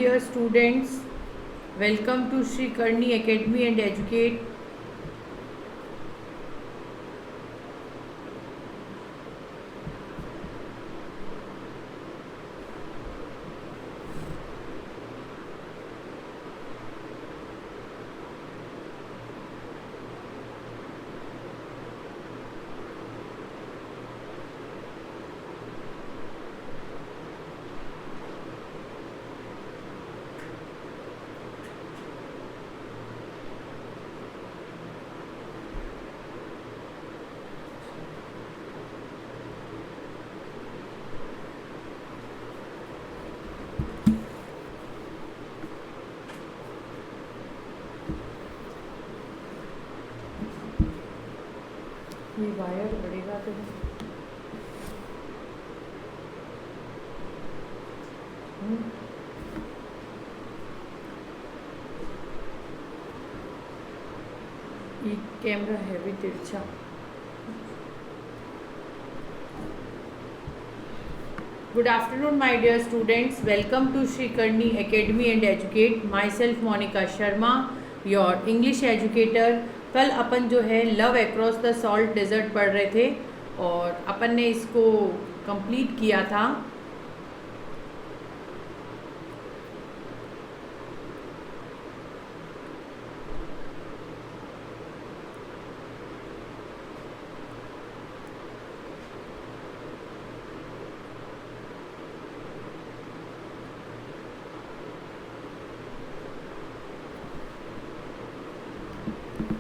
dear students. Welcome to Sri Karni Academy and Educate. ये wire बढ़ेगा तो ये कैमरा है भी तिरछा. Good afternoon, my dear students. Welcome to Sri Karni Academy and Educate. Myself Monica Sharma, your English educator. कल अपन जो है love across the salt desert पढ़ रहे थे और अपन ने इसको कंप्लीट किया था.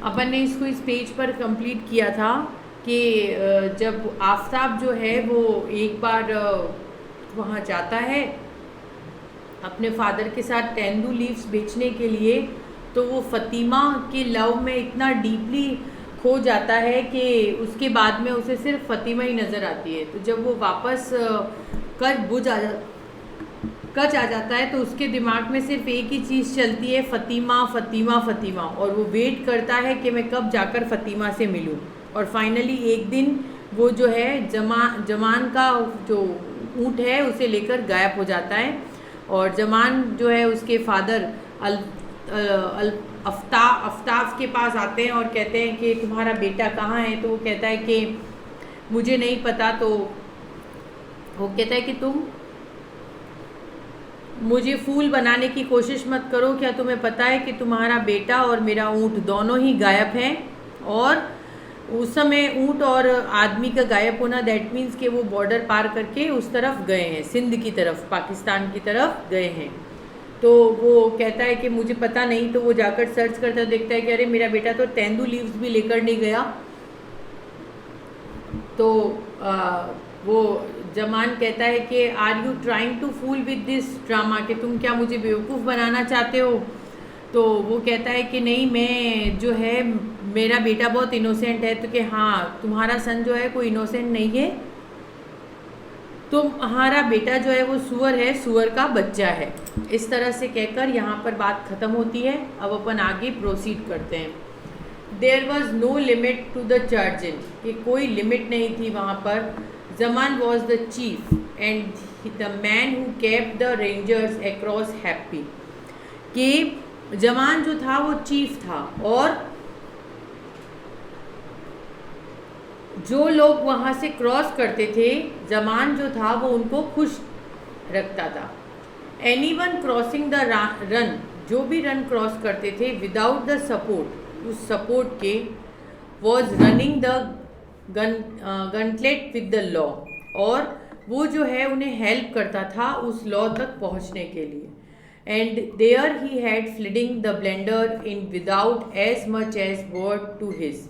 अपन ने इसको इस पेज पर कंप्लीट किया था कि जब आफताब जो है वो एक बार वहाँ जाता है अपने फादर के साथ तेंदू लीव्स बेचने के लिए, तो वो फ़ातिमा के लव में इतना डीपली खो जाता है कि उसके बाद में उसे सिर्फ फ़ातिमा ही नज़र आती है. तो जब वो वापस कच आ जाता है तो उसके दिमाग में सिर्फ एक ही चीज़ चलती है, फ़ातिमा फ़ातिमा फ़ातिमा. और वो वेट करता है कि मैं कब जाकर फ़ातिमा से मिलूं. और फाइनली एक दिन वो जो है जमान का जो ऊँट है उसे लेकर गायब हो जाता है. और जमान जो है उसके फादर अफ्ताफ के पास आते हैं और कहते हैं कि तुम्हारा बेटा कहाँ है. तो वो कहता है कि मुझे नहीं पता. तो वो कहता है कि तुम मुझे फूल बनाने की कोशिश मत करो. क्या तुम्हें पता है कि तुम्हारा बेटा और मेरा ऊँट दोनों ही गायब हैं. और उस समय ऊँट और आदमी का गायब होना दैट मीन्स कि वो बॉर्डर पार करके उस तरफ गए हैं, सिंध की तरफ, पाकिस्तान की तरफ गए हैं. तो वो कहता है कि मुझे पता नहीं. तो वो जाकर सर्च करता देखता है कि अरे मेरा बेटा तो तेंदू लीव्स भी लेकर नहीं गया. तो वो जमान कहता है कि are you trying to fool with this drama, कि तुम क्या मुझे बेवकूफ़ बनाना चाहते हो. तो वो कहता है कि नहीं, मैं जो है मेरा बेटा बहुत इनोसेंट है. तो कि हाँ, तुम्हारा सन जो है कोई इनोसेंट नहीं है, तुम्हारा बेटा जो है वो सुअर है, सुअर का बच्चा है. इस तरह से कहकर यहाँ पर बात ख़त्म होती है. अब अपन आगे प्रोसीड करते हैं. There was no limit to the charging, कि कोई लिमिट नहीं थी वहाँ पर. Zaman was the chief and the man who kept the rangers across happy, कि जमान जो था वो चीफ था और जो लोग वहाँ से क्रॉस करते थे जमान जो था वो उनको खुश रखता था. एनीवन क्रॉसिंग द रन, जो भी रन क्रॉस करते थे विदाउट द सपोर्ट, उस सपोर्ट के, was running the gauntlet with the law, और वो जो है उन्हें हेल्प करता था उस लॉ तक पहुँचने के लिए. And there he had flitting the blender in without as much as word to his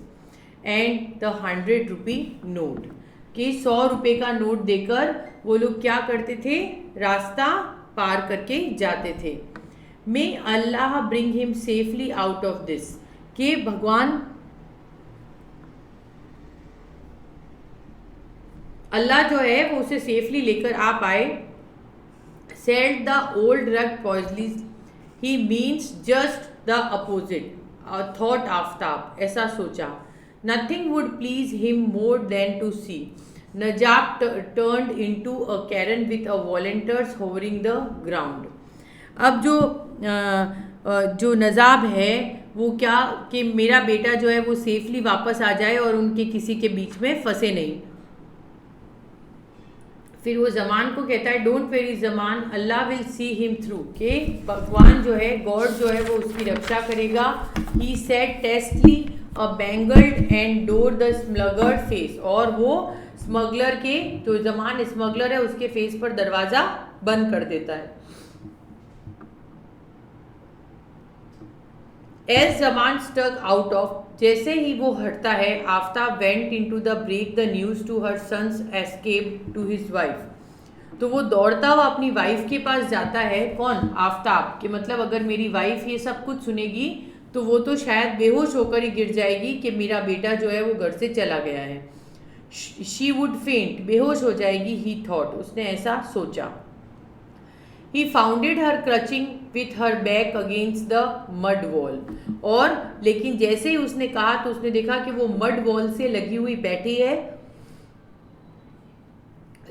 and the 100 rupee note, कि 100 रुपये का नोट देकर वो लोग क्या करते थे, रास्ता पार करके जाते थे. May Allah bring him safely out of this, कि भगवान अल्लाह जो है वो उसे सेफली लेकर आ पाए. Said the old rug poisedly, he means just the opposite, thought Aftab, ऐसा सोचा. Nothing would please him more than to see. Najab turned into a cairn with a volunteers hovering the ground. अब जो नज़ाब है वो क्या कि मेरा बेटा जो है वो सेफली वापस आ जाए और उनके किसी के बीच में फंसे नहीं। फिर वो जमान को कहता है don't very Zaman, Allah will see him through, के भगवान जो है, गॉड जो है वो उसकी रक्षा करेगा। He said testily a bangled and door the smuggler face, और वो स्मगलर के, जो जमान स्मगलर है उसके फेस पर दरवाज़ा बंद कर देता है। As Zaman stuck out of, जैसे ही वो हटता है, Aftab went into the break the news to her sons escape to his wife, तो वो दौड़ता हुआ अपनी वाइफ के पास जाता है। कौन? आफ्ताब। कि मतलब अगर मेरी वाइफ ये सब कुछ सुनेगी तो वो तो शायद बेहोश होकर ही गिर जाएगी कि मेरा बेटा जो है वो घर से चला गया है। शी वुड फेंट, बेहोश हो जाएगी। ही थॉट, उसने ऐसा सोचा। He founded her clutching with her back against the mud wall, और लेकिन जैसे ही उसने कहा तो उसने देखा कि वो मड वॉल से लगी हुई बैठी है।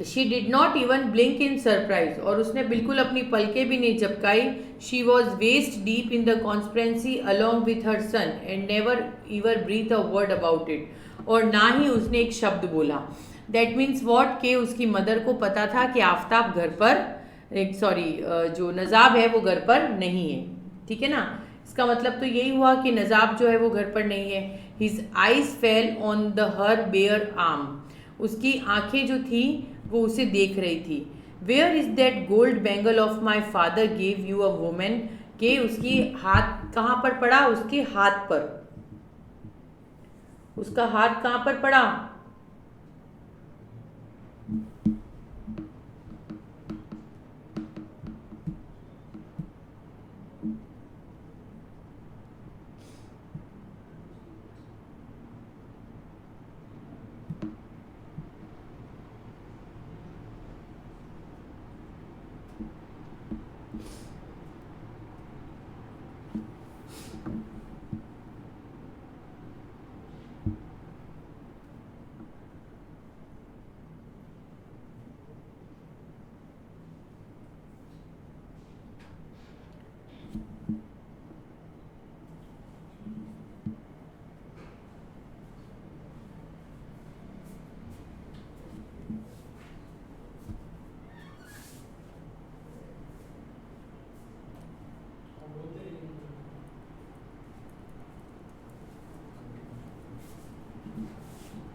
She did not even blink in surprise, और उसने बिल्कुल अपनी पलकें भी नहीं झपकाई। She was waist deep in the conspiracy along with her son and never ever breathed a word about it, और ना ही उसने एक शब्द बोला। That means what? कि उसकी मदर को पता था कि आफ्ताब घर पर, जो नज़ाब है वो घर पर नहीं है। ठीक है ना? इसका मतलब तो यही हुआ कि नज़ाब जो है वो घर पर नहीं है। His eyes fell on the her bare arm, उसकी आंखें जो थी वो उसे देख रही थी। Where is that gold bangle of my father gave you a women, के उसकी हाथ कहाँ पर पड़ा? उसके हाथ पर। उसका हाथ कहाँ पर पड़ा?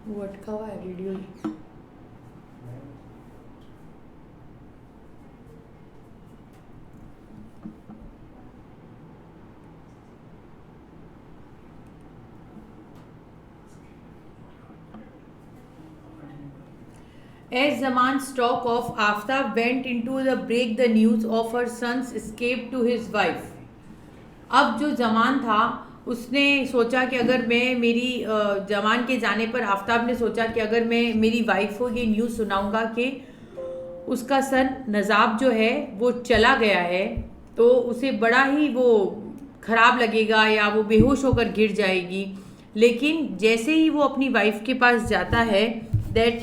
वो अटका हुआ है video. As Zaman stalk off, Aftab went into the break the news of her son's escape to his wife. अब जो जमान था उसने सोचा कि अगर मैं मेरी जमान के जाने पर आफ्ताब ने सोचा कि अगर मैं मेरी वाइफ को ये न्यूज़ सुनाऊंगा कि उसका सन नज़ाब जो है वो चला गया है, तो उसे बड़ा ही वो ख़राब लगेगा या वो बेहोश होकर गिर जाएगी। लेकिन जैसे ही वो अपनी वाइफ के पास जाता है, that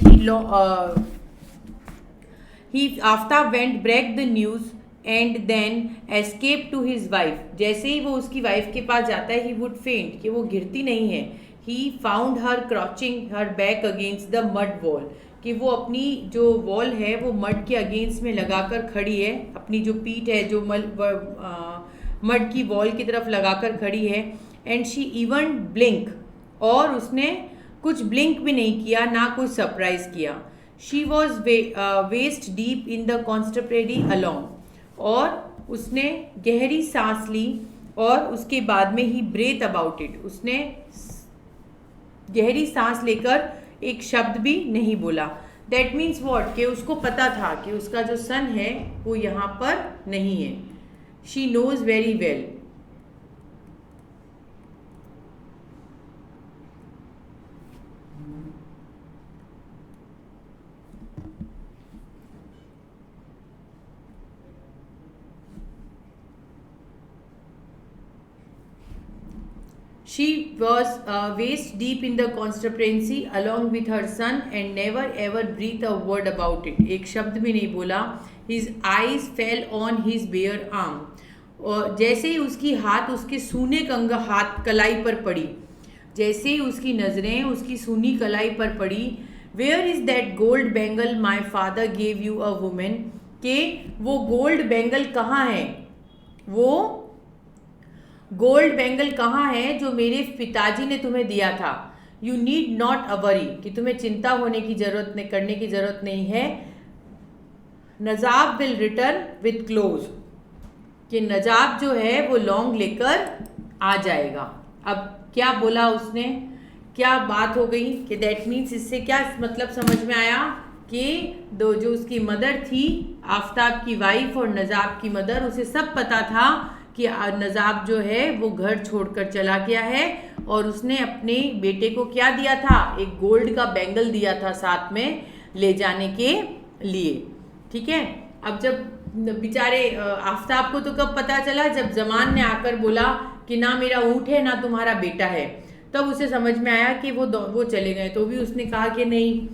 he Aftab went break the news and then escape to his wife, जैसे ही वो उसकी वाइफ के पास जाता है, ही वुड फेंट, कि वो गिरती नहीं है। He found her crouching her back against the mud wall, कि वो अपनी जो वॉल है वो मड के अगेंस्ट में लगाकर खड़ी है, अपनी जो पीठ है जो मड की वॉल की तरफ लगाकर खड़ी है। एंड शी इवन ब्लिंक, और उसने कुछ ब्लिंक भी नहीं किया, ना कुछ सरप्राइज किया। She was west deep in the contemporary along, और उसने गहरी सांस ली और उसके बाद में ही ब्रेथ अबाउट इट, उसने गहरी सांस लेकर एक शब्द भी नहीं बोला। दैट मीन्स वॉट, कि उसको पता था कि उसका जो सन है वो यहाँ पर नहीं है। She knows very well. She was waist deep in the conspiracy along with her son and never ever breathed a word about it. एक शब्द भी नहीं बोला। His eyes fell on his bare arm. और जैसे ही उसकी हाथ उसके सूने कंग हाथ कलाई पर पड़ी, जैसे ही उसकी नज़रें उसकी सूनी कलाई पर पड़ी, where is that gold bangle my father gave you a women, के वो गोल्ड बैंगल कहाँ है, वो गोल्ड बैंगल कहाँ है जो मेरे पिताजी ने तुम्हें दिया था। You need not a worry, कि तुम्हें चिंता होने की जरूरत नहीं, करने की जरूरत नहीं है। नजाब विल रिटर्न विथ क्लोज, कि नजाब जो है वो लौंग लेकर आ जाएगा। अब क्या बोला उसने, क्या बात हो गई कि दैट मीन्स, इससे क्या मतलब समझ में आया कि दो जो उसकी मदर थी, आफ्ताब की वाइफ और नजाब की मदर, उसे सब पता था कि नजाब जो है वो घर छोड़कर चला गया है, और उसने अपने बेटे को क्या दिया था, एक गोल्ड का बैंगल दिया था साथ में ले जाने के लिए। ठीक है। अब जब बेचारे आफ्ताब को तो कब पता चला, जब जमान ने आकर बोला कि ना मेरा ऊँट है ना तुम्हारा बेटा है, तब उसे समझ में आया कि वो चले गए। तो भी उसने कहा कि नहीं,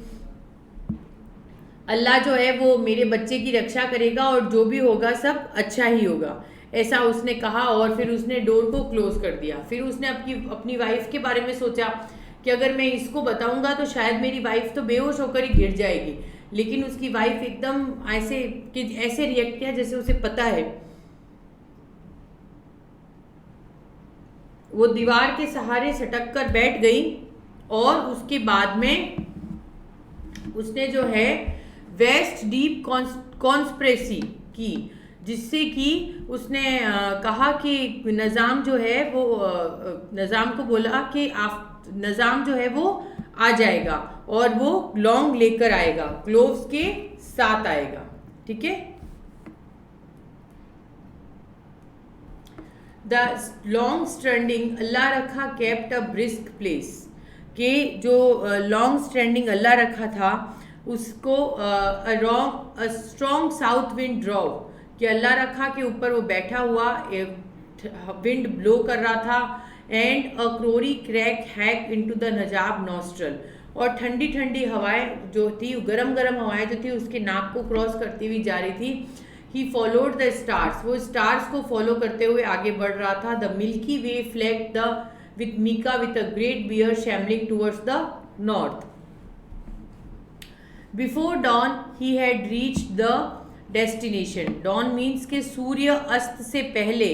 अल्लाह जो है वो मेरे बच्चे की रक्षा करेगा और जो भी होगा सब अच्छा ही होगा, ऐसा उसने कहा। और फिर उसने डोर को क्लोज कर दिया। फिर उसने अपनी वाइफ के बारे में सोचा कि अगर मैं इसको बताऊंगा तो शायद मेरी वाइफ तो बेहोश होकर ही गिर जाएगी, लेकिन उसकी वाइफ एकदम ऐसे रिएक्ट किया जैसे उसे पता है। वो दीवार के सहारे सटक कर बैठ गई, और उसके बाद में उसने जो है वेस्ट डीप कॉन्स्पिरेसी की, जिससे कि उसने कहा कि निज़ाम जो है वो निज़ाम को बोला कि निज़ाम जो है वो आ जाएगा और वो लौंग लेकर आएगा, क्लोव्स के साथ आएगा। ठीक है। द लॉन्ग स्टैंडिंग अल्लाह रखा केप्ट अ ब्रिस्क प्लेस, के जो लॉन्ग स्टैंडिंग अल्लाह रखा था उसको a strong south wind draw, कि अल्लाह रखा के ऊपर वो बैठा हुआ विंड ब्लो कर रहा था, and a crory crack hack into the Najab nostril, और ठंडी ठंडी हवाएं जो थी, गरम गरम हवाएं जो थी उसके नाक को क्रॉस करती हुई जा रही थी। ही फॉलोड द स्टार्स, वो स्टार्स को फॉलो करते हुए आगे बढ़ रहा था। The milky way flag the with mica with a great bear shambling towards the north. Before dawn he had reached the destination. Dawn means के सूर्य अस्त से पहले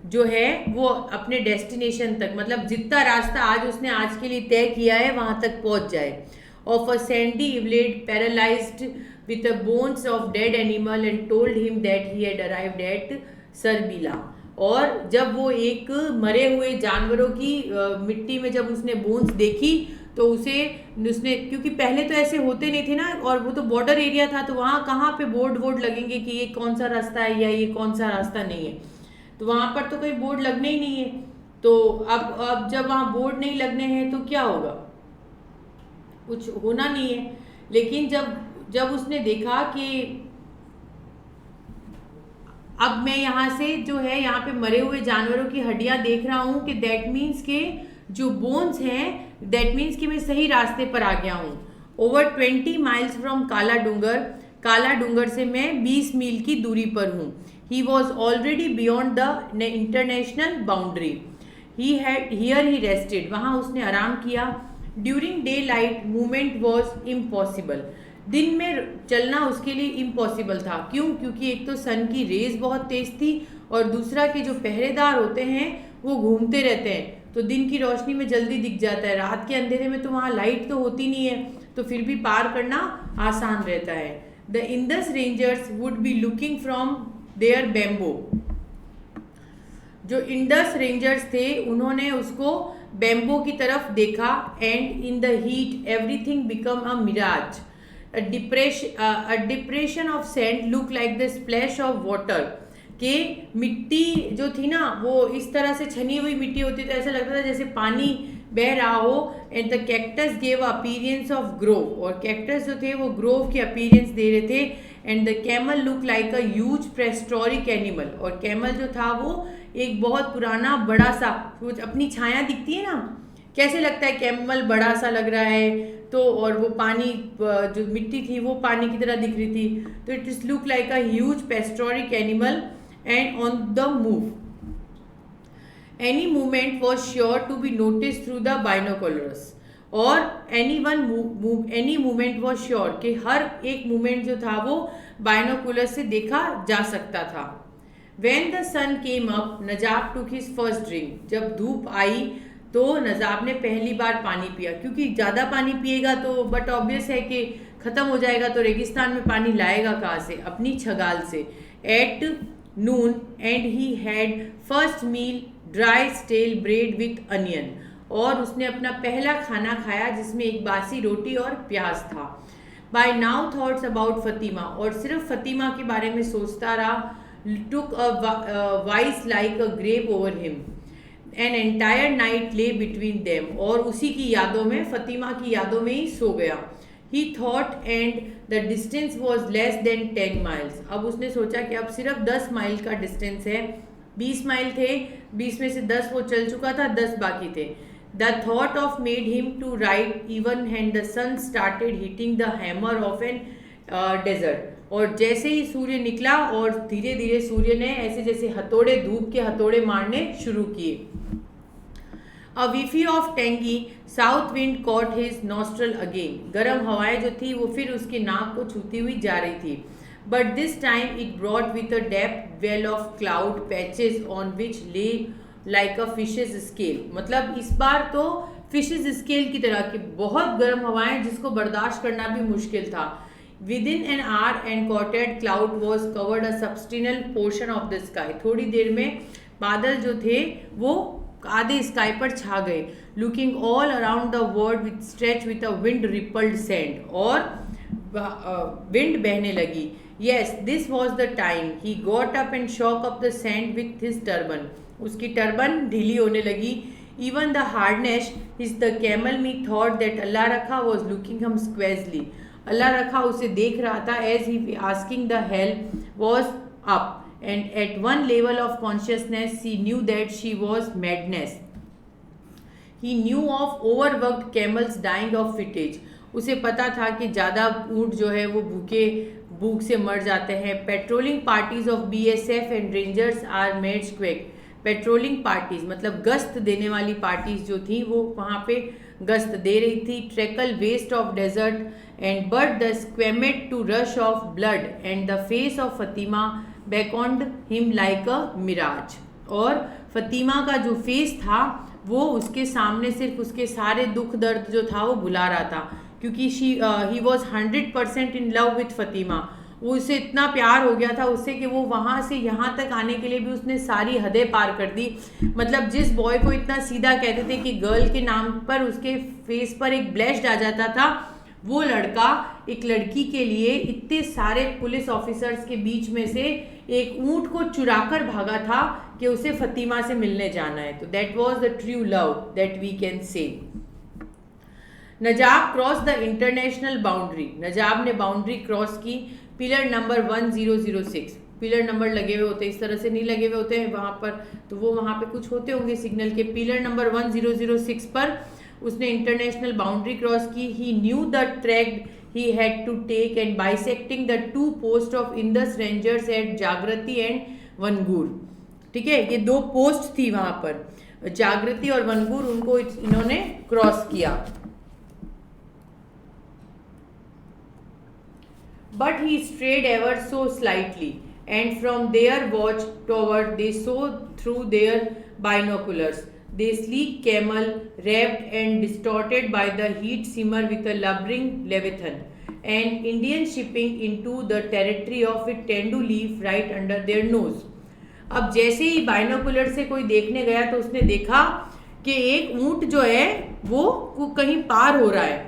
जो है वो अपने डेस्टिनेशन तक, मतलब जितना रास्ता आज के लिए तय किया है वहां तक पहुंच जाए। Of a sandy evolved paralysed with the bones of dead animal and told him that he had arrived at सरबीला। और जब वो एक मरे हुए जानवरों की मिट्टी में जब उसने बोन्स देखी तो उसने क्योंकि पहले तो ऐसे होते नहीं थे ना, और वो तो बॉर्डर एरिया था, तो वहाँ कहाँ पे बोर्ड लगेंगे कि ये कौन सा रास्ता है या ये कौन सा रास्ता नहीं है, तो वहाँ पर तो कोई बोर्ड लगने ही नहीं है। तो अब जब वहाँ बोर्ड नहीं लगने हैं तो क्या होगा, कुछ होना नहीं है। लेकिन जब उसने देखा कि अब मैं यहाँ से जो है यहाँ पे मरे हुए जानवरों की हड्डियाँ देख रहा हूँ, कि दैट मीन्स के जो बोन्स हैं, दैट मीन्स कि मैं सही रास्ते पर आ गया हूँ। ओवर 20 माइल्स फ्रॉम काला डूंगर से मैं 20 मील की दूरी पर हूँ। He was already beyond the international boundary. Here he rested, वहाँ उसने आराम किया। During day light movement was impossible, दिन में चलना उसके लिए इम्पॉसिबल था। क्यों? क्योंकि एक तो सन की रेज बहुत तेज थी, और दूसरा कि जो पहरेदार होते हैं वो घूमते रहते हैं, तो दिन की रोशनी में जल्दी दिख जाता है। रात के अंधेरे में तो वहाँ लाइट तो होती नहीं है, तो फिर भी पार करना आसान रहता है। The Indus rangers would be looking from there bamboo, जो इंडस रेंजर्स थे उन्होंने उसको बैम्बो की तरफ देखा। And in the heat everything become a mirage, a depression of sand look like the splash of water, के मिट्टी जो थी ना वो इस तरह से छनी हुई मिट्टी होती, तो ऐसा लगता था जैसे पानी बह रहा हो। And the cactus gave appearance of grove, और कैक्टस जो थे वो ग्रोव के अपीरियंस दे रहे थे। And the camel look like a huge prehistoric animal, और कैमल जो था वो एक बहुत पुराना बड़ा सा, कुछ अपनी छाया दिखती है ना, कैसे लगता है कैमल बड़ा सा लग रहा है, तो और वो पानी जो मिट्टी थी वो पानी की तरह दिख रही थी, तो it is look like a huge prehistoric animal and on the move. Any movement was sure to be noticed through the binoculars. और any movement was sure कि हर एक मूवमेंट जो था वो बाइनोकुलर से देखा जा सकता था. When the sun came up, नजाब took his first drink. जब धूप आई तो नजाब ने पहली बार पानी पिया, क्योंकि ज़्यादा पानी पिएगा तो बट ऑब्वियस है कि ख़त्म हो जाएगा, तो रेगिस्तान में पानी लाएगा कहाँ से? अपनी छगाल से. At noon and he had first meal dry stale bread with onion. और उसने अपना पहला खाना खाया जिसमें एक बासी रोटी और प्याज था. By now thoughts about Fatima. और सिर्फ फतीमा के बारे में सोचता रहा. Took a voice like a grave over him. An entire night lay between them. और उसी की यादों में, फतीमा की यादों में ही सो गया. ही thought and the distance was less than 10 miles. अब उसने सोचा कि अब सिर्फ 10 माइल का डिस्टेंस है. 20 माइल थे, 20 में से 10 वो चल चुका था, 10 बाकी थे. The thought of made him to write even hand the sun started hitting the hammer of an desert. और जैसे ही सूर्य निकला और धीरे धीरे सूर्य ने ऐसे जैसे हथौड़े, धूप के हथौड़े मारने शुरू किए. A whiff of tangy south wind caught his nostril again. गर्म हवाएं जो थी वो फिर उसके नाक को छूती हुई जा रही थी. But this time it brought with a depth well of cloud patches on which lay like a fish's scale. मतलब इस बार तो फिशेज स्केल की तरह की बहुत गर्म हवाएं जिसको बर्दाश्त करना भी मुश्किल था. Within an hour and quartered cloud was covered a substantial portion of the sky. थोड़ी देर में बादल जो थे वो आधे स्काई पर छा गए. Looking all around the world with stretch with a wind rippled sand. और विंड बहने लगी. Yes, this was the time. He got up and shook up the sand with his turban. उसकी टर्बन ढीली होने लगी. Even the harness is the camel me thought that Allah Rakha was looking him squarely. Allah Rakha उसे देख रहा था as he asking the hell was up. And at one level of consciousness he knew that she was madness. He knew of overworked camels dying of fatigue. उसे पता था कि ज़्यादा ऊँट जो है वो भूख से मर जाते हैं. Patrolling parties of BSF and rangers are made quick. Patrolling parties मतलब गश्त देने वाली पार्टीज जो थी वो वहाँ पे गश्त दे रही थी. Trackless waste of desert and but the squamate to rush of blood and the face of Fatima beckoned him like a mirage. और फतीमा का जो फेस था वो उसके सामने सिर्फ उसके सारे दुख दर्द जो था वो भुला रहा था, क्योंकि he was 100% in love with Fatima. वो उसे इतना प्यार हो गया था उससे कि वो वहाँ से यहाँ तक आने के लिए भी उसने सारी हदें पार कर दी. मतलब जिस बॉय को इतना सीधा कहते थे कि गर्ल के नाम पर उसके फेस पर एक ब्लैश आ जाता था, वो लड़का एक लड़की के लिए इतने सारे पुलिस ऑफिसर्स के बीच में से एक ऊँट को चुराकर भागा था कि उसे फतीमा से मिलने जाना है. तो that was the true love that we can say. Najab cross the international boundary. Najab ने बाउंड्री क्रॉस की. Pillar number 1006. पिलर नंबर लगे हुए होते हैं, इस तरह से नहीं लगे हुए होते हैं वहाँ पर, तो वो वहाँ पे कुछ होते होंगे सिग्नल के. पिलर नंबर 1006 पर उसने इंटरनेशनल बाउंड्री क्रॉस की. He knew the track he had to take and bisecting the 2 post of Indus Rangers at Jagriti and Vangur. ठीक है, ये 2 पोस्ट थी वहाँ पर, जागृति और वनगूर, उनको इन्होंने क्रॉस किया. But he strayed ever so slightly, and from their watch tower they saw through their binoculars the sleek camel, wrapped and distorted by the heat, simmer with a lumbering leviathan, and Indian shipping into the territory of it tend to leave right under their nose. अब जैसे ही binocular से कोई देखने गया तो उसने देखा कि एक ऊँट जो है वो कहीं पार हो रहा है.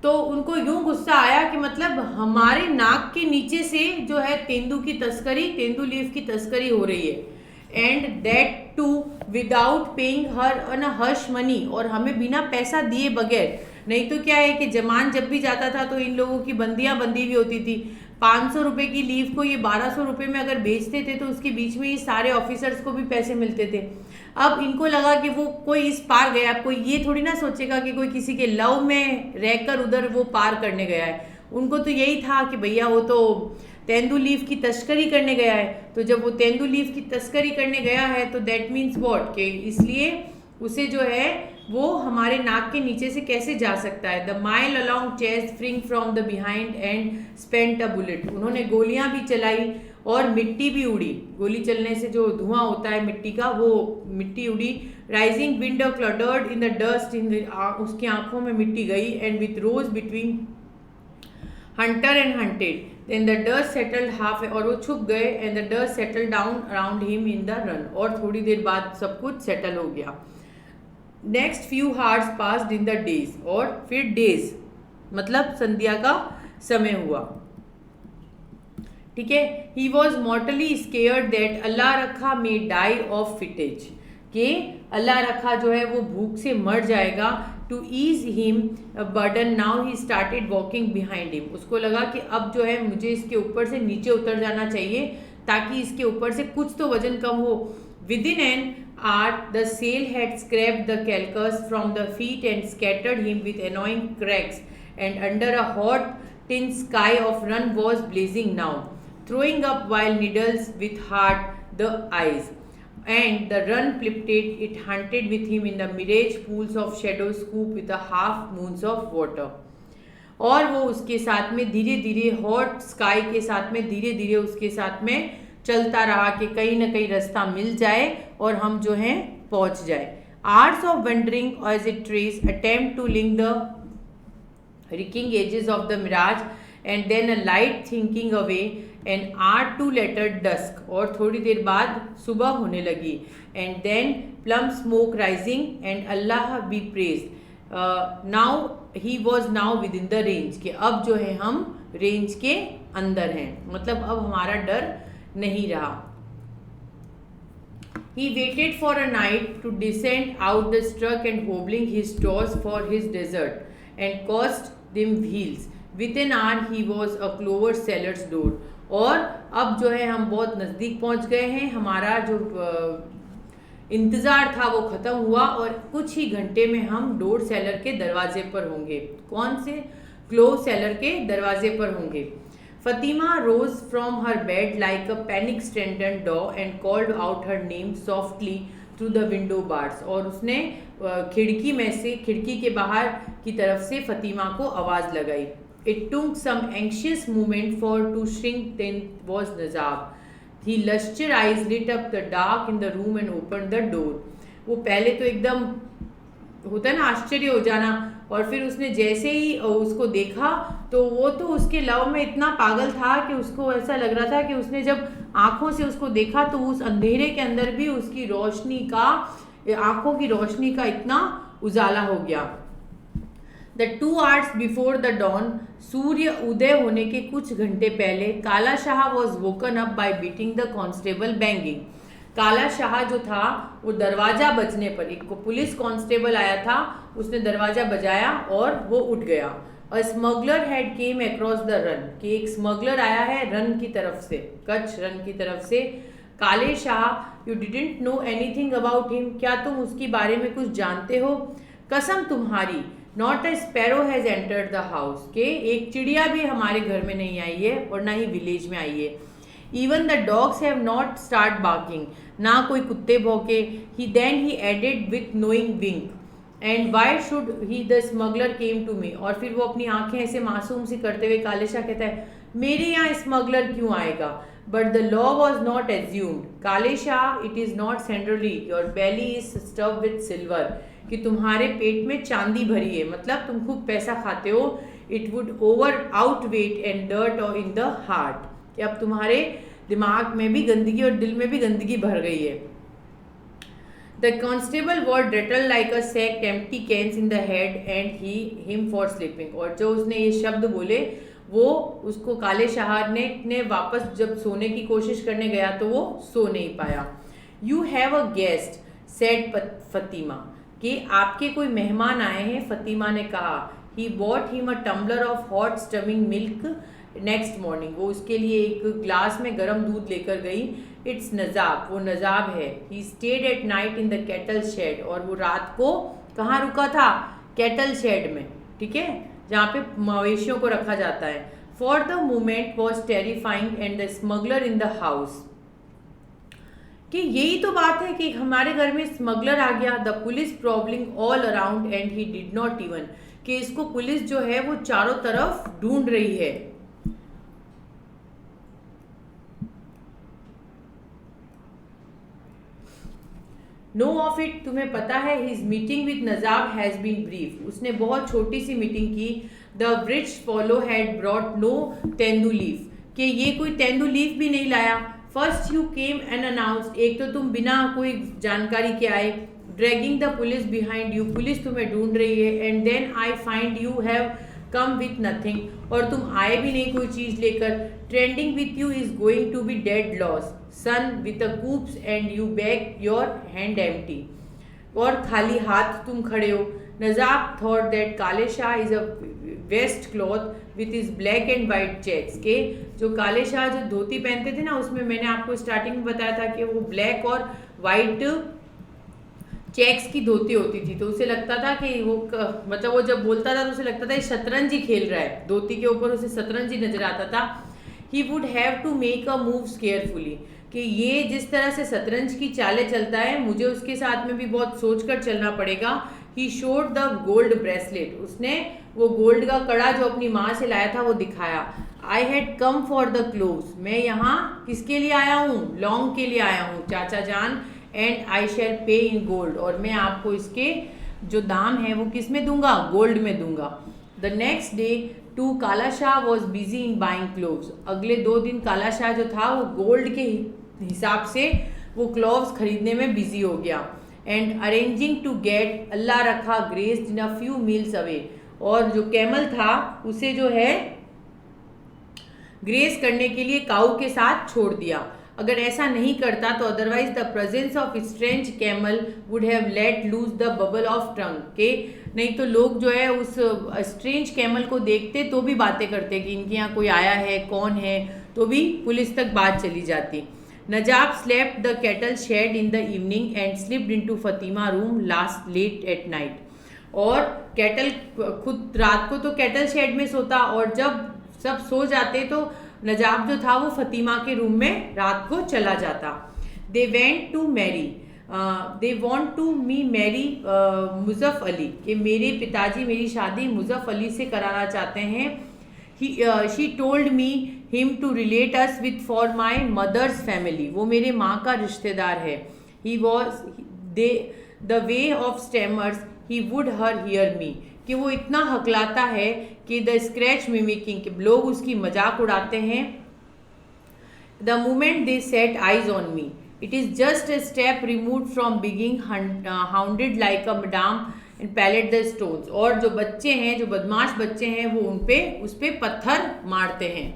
तो उनको यूं गुस्सा आया कि मतलब हमारे नाक के नीचे से जो है तेंदू की तस्करी, तेंदू लीफ की तस्करी हो रही है. And that too without paying her an harsh money. और हमें बिना पैसा दिए बगैर. नहीं तो क्या है कि जमान जब भी जाता था तो इन लोगों की बंदियां बंधी हुई होती थी. 500 रुपये की लीव को ये 1200 रुपये में अगर बेचते थे तो उसके बीच में ये सारे ऑफिसर्स को भी पैसे मिलते थे. अब इनको लगा कि वो कोई इस पार गया. कोई ये थोड़ी ना सोचेगा कि कोई किसी के लव में रहकर उधर वो पार करने गया है. उनको तो यही था कि भैया वो तो तेंदुलीफ की तस्करी करने गया है। तो जब वो तेंदुलीफ की तस्करी करने गया है तो दैट मीन्स वॉट के इसलिए उसे जो है वो हमारे नाक के नीचे से कैसे जा सकता है। The mile along chest फ्रिंग from the behind and spent a bullet. उन्होंने गोलियां भी चलाई और मिट्टी भी उड़ी। गोली चलने से जो धुआं होता है मिट्टी का वो मिट्टी उड़ी। Rising wind cluttered in the dust in उसकी आंखों में मिट्टी गई and with rose between hunter and hunted then the dust settled half और वो छुप गए and the dust settle down around him in the Rann और थोड़ी देर बाद सब कुछ सेटल हो गया। Next few hours passed in the days और फिर डेज मतलब संध्या का समय हुआ। ठीक है। ही वॉज मॉर्टली स्केयर्ड दैट अल्लाह रखा मे डाई ऑफ फिटेज कि अल्लाह रखा जो है वो भूख से मर जाएगा। To ease him burden now he started walking behind him. उसको लगा कि अब जो है मुझे इसके ऊपर से नीचे उतर जाना चाहिए ताकि इसके ऊपर से कुछ तो वजन कम हो। Within an hour the sail had scraped the callus from the feet and scattered him with annoying cracks and under a hot tin sky of Rann was blazing now throwing up while needles with heart the eyes and the run plipped it hunted with him in the mirage pools of shadow scoop with the half moons of water। और वो उसके साथ में धीरे धीरे hot sky के साथ में धीरे धीरे उसके साथ में चलता रहा कि कहीं ना कहीं रास्ता मिल जाए और हम जो हैं पहुंच जाए। Arts of wandering as it trace attempt to link the reeking edges of the mirage and then a light thinking away and are to later dusk और थोड़ी देर बाद सुबह होने लगी and then plume smoke rising and Allah be praise now he was now within the range कि अब जो है हम रेंज के अंदर हैं मतलब अब हमारा डर नहीं रहा। He waited for a night to descend out the struck and hobbling his stores for his desert and cost them wheels। Within an hour he was a clover seller's door। और अब जो है हम बहुत नज़दीक पहुंच गए हैं। हमारा जो इंतज़ार था वो ख़त्म हुआ और कुछ ही घंटे में हम डोर सेलर के दरवाजे पर होंगे। कौन से? क्लोव सेलर के दरवाजे पर होंगे। Fatima rose from her bed like a panic-stricken dog and called out her name softly through the window bars। और उसने खिड़की में से खिड़की के बाहर की तरफ से फतीमा को आवाज़ लगाई। It took some anxious moment for to shrink, then was Nazab। He luster eyes lit up the dark in the room and opened the door। वो पहले तो एकदम होता है ना आश्चर्य हो जाना और फिर उसने जैसे ही उसको देखा तो वो तो उसके लव में इतना पागल था कि उसको ऐसा लग रहा था कि उसने जब आंखों से उसको देखा तो उस अंधेरे के अंदर भी उसकी रोशनी का आंखों की रोशनी का इतना उजाला हो गया। The 2 hours before the dawn सूर्य उदय होने के कुछ घंटे पहले Kala Shah was woken up by beating the constable banging. Kala Shah जो था वो दरवाज़ा बजने पर एक पुलिस कांस्टेबल आया था उसने दरवाज़ा बजाया और वो उठ गया। A smuggler had came across the Rann कि एक स्मगलर आया है रन की तरफ से कच्छ रन की तरफ से। काले Shah you didn't know anything about him क्या तुम उसके बारे में कुछ जानते हो? कसम तुम्हारी not a sparrow has entered the house के एक चिड़िया भी हमारे घर में नहीं आई है और ना ही विलेज में आई है। Even the dogs have not start barking ना कोई कुत्ते भौंके। He added with knowing wink and why should he the smuggler came to me. और फिर वो अपनी आंखें ऐसे मासूम सी करते हुए काले शाह कहता है मेरे यहाँ स्मगलर क्यों आएगा? But the law was not assumed. Kale Shah it is not centrally your belly is stuff with silver कि तुम्हारे पेट में चांदी भरी है मतलब तुम खूब पैसा खाते हो। It would over out wet and dirt और इन द हार्ट कि अब तुम्हारे दिमाग में भी गंदगी और दिल में भी गंदगी भर गई है। The constable war rattle like a sack empty cans in the head and he him for sleeping. और जो उसने ये शब्द बोले वो उसको काले शाह ने वापस जब सोने की कोशिश करने गया तो वो सो नहीं पाया। You have a guest said Fatima कि आपके कोई मेहमान आए हैं। फतीमा ने कहा he bought him a tumbler of hot steaming milk next morning. वो उसके लिए एक ग्लास में गर्म दूध लेकर गई। इट्स नजाब वो नजाब है। He stayed at night in the cattle shade और वो रात को कहाँ रुका था? कैटल शेड में। ठीक है जहाँ पे मवेशियों को रखा जाता है। For the moment was terrifying and the smuggler in the house. कि यही तो बात है कि हमारे घर में स्मगलर आ गया। The police prowling all around and he did not even, कि इसको पुलिस जो है वो चारों तरफ ढूंढ रही है। नो ऑफ इट, तुम्हें पता है। His meeting with Najab has been brief, उसने बहुत छोटी सी मीटिंग की। The rich fellow had brought no tendu leaf, कि ये कोई तेंदू लीफ भी नहीं लाया। First you came and announce, एक तो तुम बिना कोई जानकारी के आए। Dragging the police behind you, पुलिस तुम्हें ढूंढ रही है। And then I find you have come with nothing, और तुम आए भी नहीं कोई चीज लेकर। Trending with you is going to be dead loss son with a corpse and you back your hand empty, और खाली हाथ तुम खड़े हो। नजाब thought that Kale Shah is a waist cloth with is black and white checks, के जो काले शाह जो धोती पहनते थे ना, उसमें मैंने आपको स्टार्टिंग में बताया था कि वो ब्लैक और वाइट चेक्स की धोती होती थी। तो उसे लगता था कि वो मतलब वो जब बोलता था तो उसे लगता था ये शतरंज ही खेल रहा है, धोती के ऊपर उसे शतरंज ही नजर आता था। He would have to make a moves carefully, कि ये जिस तरह से शतरंज की चालें चलता है, मुझे उसके साथ में भी बहुत सोच कर चलना पड़ेगा। He showed the gold bracelet, उसने वो गोल्ड का कड़ा जो अपनी माँ से लाया था वो दिखाया। I had come for the cloves, मैं यहाँ किसके लिए आया हूँ? लौंग के लिए आया हूँ चाचा जान। एंड आई शैल पे इन गोल्ड, और मैं आपको इसके जो दाम है वो किस में दूंगा? गोल्ड में दूंगा। द नेक्स्ट डे टू काला Shah was busy in buying cloves, अगले 2 दिन काला शाह जो था वो गोल्ड के हिसाब से वो क्लोव्स खरीदने में बिजी हो गया। एंड अरेंजिंग टू गेट अल्लाह रखा graced in a few meals away, और जो कैमल था उसे जो है ग्रेस करने के लिए काऊ के साथ छोड़ दिया। अगर ऐसा नहीं करता तो otherwise the presence of strange camel would have let lose the bubble of tongue, के नहीं तो लोग जो है उस स्ट्रेंज कैमल को देखते तो भी बातें करते कि इनके यहाँ कोई आया है, कौन है, तो भी पुलिस तक बात चली जाती। Najab slept the cattle shed in the evening and slipped into Fatima room last late at night, और कैटल खुद रात को तो कैटल शेड में सोता, और जब सब सो जाते तो नजाब जो था वो फतीमा के रूम में रात को चला जाता। They went to marry, they want to me marry Muzaf Ali, कि मेरे पिताजी मेरी शादी मुजफ़ अली से कराना चाहते हैं। She told me him to relate us with for my mother's family, वो मेरे माँ का रिश्तेदार है। He was they the way of stammers he would her hear me, कि वो इतना हकलाता है कि द स्क्रैच मिमिकिंग, के लोग उसकी मजाक उड़ाते हैं। The moment they set eyes on me it is just a step remove from begging hounded like a madam and pellet the stones, और जो बच्चे हैं, जो बदमाश बच्चे हैं, वो उस पे पत्थर मारते हैं।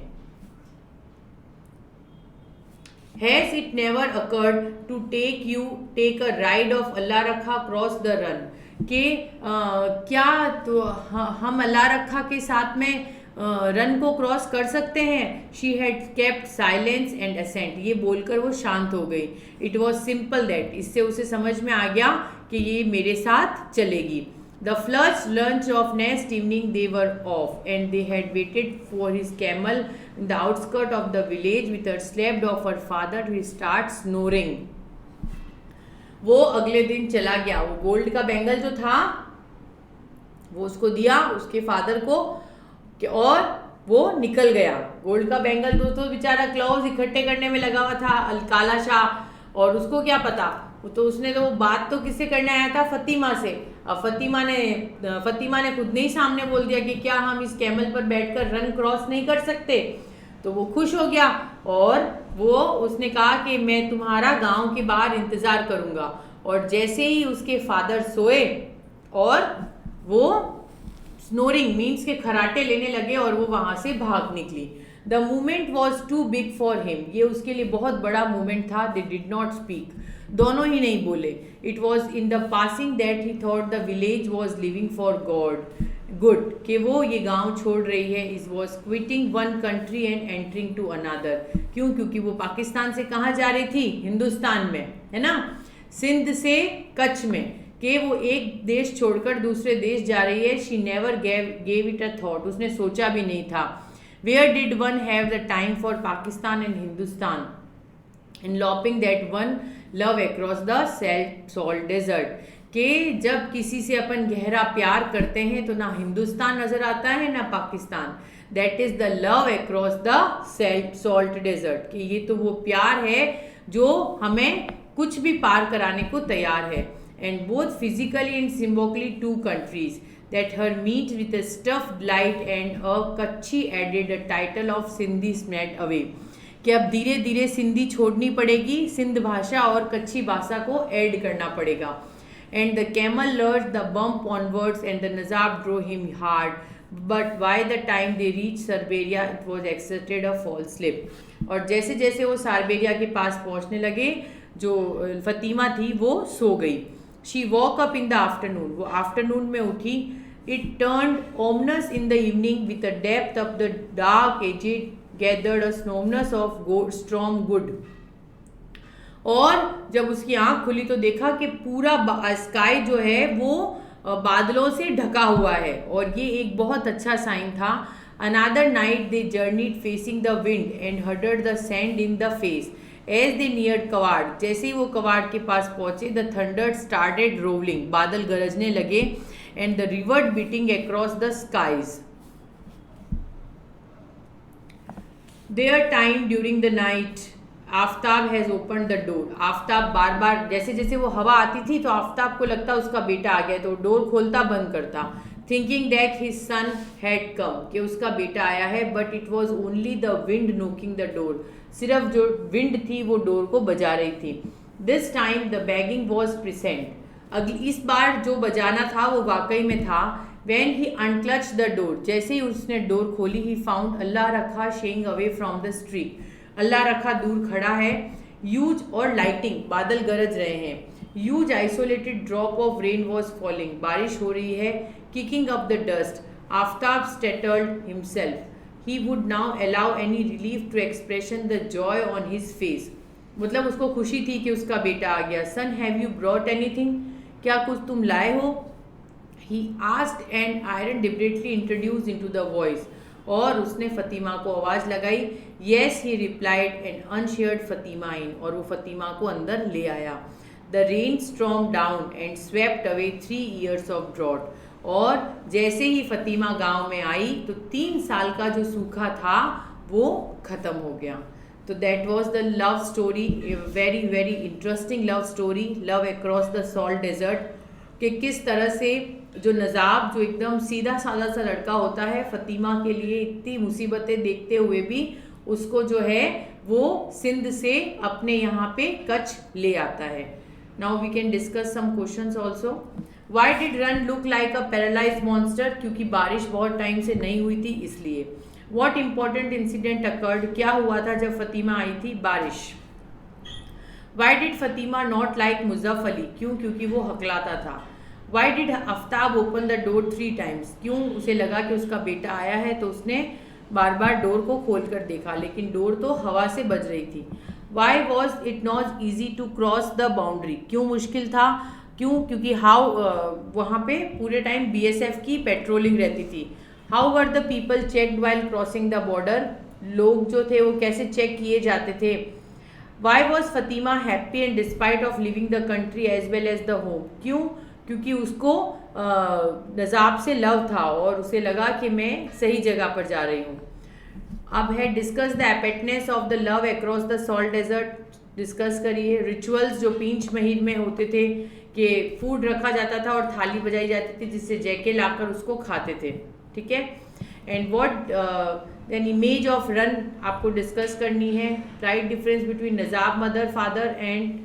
Has it never occurred to take a ride of अल्लाह रखा क्रॉस द रन, के क्या तो हम अल्लाह रखा के साथ में रन को क्रॉस कर सकते हैं? She had kept silence and assent, ये बोलकर वो शांत हो गई। इट वॉज सिंपल दैट, इससे उसे समझ में आ गया कि ये मेरे साथ चलेगी। The floods lunch of next evening they were of and they had waited for his camel in the outskirt of the village with her slept of her father to start snoring. वो अगले दिन चला गया, वो gold का bangle जो था वो उसको दिया उसके फादर को, और वो निकल गया। गोल्ड का बैंगल तो बेचारा क्लोव्स इकट्ठे करने में लगा हुआ था काला शाह, और उसको क्या पता, तो उसने तो बात तो किससे करने आया था? फतीमा से। अब फतीमा ने खुद नहीं सामने बोल दिया कि क्या हम इस कैमल पर बैठकर रन क्रॉस नहीं कर सकते, तो वो खुश हो गया, और वो उसने कहा कि मैं तुम्हारा गांव के बाहर इंतज़ार करूंगा। और जैसे ही उसके फादर सोए और वो स्नोरिंग मीन्स के खराटे लेने लगे और वो वहां से भाग निकली। The moment was too big for him, ये उसके लिए बहुत बड़ा मोमेंट था। दे डिड नॉट स्पीक, दोनों ही नहीं बोले। It was in the passing that he thought the village was living for god good, कि वो ये गांव छोड़ रही है। Is was quitting one country and entering to another, क्यों? क्योंकि वो पाकिस्तान से कहाँ जा रही थी? हिंदुस्तान में, है ना, सिंध से कच्छ में, कि वो एक देश छोड़कर दूसरे देश जा रही है। She never gave it a thought, उसने सोचा भी नहीं था। Where did one have the time for Pakistan and Hindustan? Enveloping that one love across the salt desert. कि जब किसी से अपन गहरा प्यार करते हैं तो ना हिंदुस्तान नज़र आता है ना Pakistan. That is the love across the salt desert. कि ये तो वो प्यार है जो हमें कुछ भी पार कराने को तैयार है. And both physically and symbolically two countries that her meet with a stuffed light and a Kachhi added a title of Sindhi snatched away. कि अब धीरे धीरे सिंधी छोड़नी पड़ेगी, सिंध भाषा और कच्छी भाषा को ऐड करना पड़ेगा. And the camel lurched the bump onwards and the Nazab drove him hard. But by the time they reached Sarberia, it was accepted a false slip. और जैसे जैसे वो सारबेरिया के पास पहुंचने लगे, जो फतीमा थी वो सो गई. She woke up in the afternoon. वो आफ्टरनून में उठी. It turned ominous in the evening with the depth of the dark edge gathered a snowness of storm good. और जब उसकी आंख खुली तो देखा कि पूरा स्काई जो है वो बादलों से ढका हुआ है और ये एक बहुत अच्छा साइन था. Another night they journeyed facing the wind and huddled the sand in the face. As they neared कवाड़, जैसे ही वो कवाड़ के पास पहुंचे, the thunder started rolling, बादल गरजने लगे, and the river beating across the skies. Their time during the night, Aftab has open the door. Aftab बार बार जैसे जैसे वो हवा आती थी तो आफ्ताब को लगता उसका बेटा आ गया तो डोर खोलता बंद करता. Thinking that his son had come, कि उसका बेटा आया है. But it was only the wind knocking the door. सिर्फ जो विंड थी वो डोर को बजा रही थी. This time the bagging was present. इस बार जो बजाना था वो वाकई में था. When he unclutched the door, जैसे ही उसने डोर खोली, he found अल्लाह रखा shaying away from the street. अल्लाह रखा दूर खड़ा है. ह्यूज और लाइटिंग, बादल गरज रहे हैं. Huge isolated drop of rain was falling, बारिश हो रही है. Kicking up the dust, Aftab settled himself. He would now allow any relief to expression the joy on his face. मतलब उसको खुशी थी कि उसका बेटा आ गया. Son have you brought anything, क्या कुछ तुम लाए हो? He asked and Iron deliberately introduced into the voice. और उसने फतीमा को आवाज़ लगाई. Yes, he replied and unsheared Fatima in. और वो फतीमा को अंदर ले आया. The rain stormed down and swept away 3 years of drought. और जैसे ही फतीमा गांव में आई तो 3 साल का जो सूखा था वो ख़त्म हो गया. तो that was the love story, very very interesting love story, love across the salt desert. कि किस तरह से जो नज़ाब, जो एकदम सीधा साधा सा लड़का होता है, फ़तीमा के लिए इतनी मुसीबतें देखते हुए भी उसको जो है वो सिंध से अपने यहाँ पे कच्छ ले आता है. Now we can discuss some questions also. Why did Rann look like a paralyse monster? क्योंकि बारिश बहुत टाइम से नहीं हुई थी इसलिए. What important incident occurred? क्या हुआ था जब फतीमा आई थी? बारिश. Why did Fatima not like Muzaffar Ali? क्यों? क्योंकि वो हकलाता था. Why did Aftab open the door 3 times? क्यों? उसे लगा कि उसका बेटा आया है तो उसने बार बार डोर को खोल कर देखा, लेकिन डोर तो हवा से बज रही थी. Why was it not easy to cross the boundary? क्यों मुश्किल था? क्यों? क्योंकि वहाँ पे पूरे टाइम BSF की पेट्रोलिंग रहती थी. How were the people checked while crossing the border? लोग जो थे वो कैसे चेक किए जाते थे? Why was Fatima happy and despite of living the country as well as the home? क्यों? क्योंकि उसको नज़ाब से लव था और उसे लगा कि मैं सही जगह पर जा रही हूँ. अब है discuss the aptness of the love across the salt desert. Discuss करिए. रिचुअल्स जो पींच महीर में होते थे कि फूड रखा जाता था और थाली बजाई जाती थी जिससे जैके लाकर उसको खाते थे. ठीक है. And what then image of Rann आपको डिस्कस करनी है. Write difference between Najab mother father and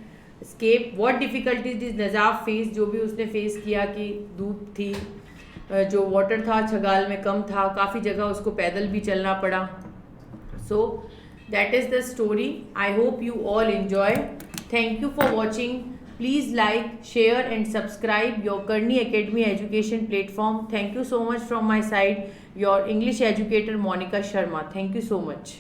scape. What difficulties did Najab face? जो भी उसने फेस किया कि धूप थी, जो वाटर था छगाल में कम था, काफ़ी जगह उसको पैदल भी चलना पड़ा. So that is the story. I hope you all enjoy. Thank you for watching. Please like, share and subscribe your Karni Academy education platform. Thank you so much from my side. Your English educator Monica Sharma. Thank you so much.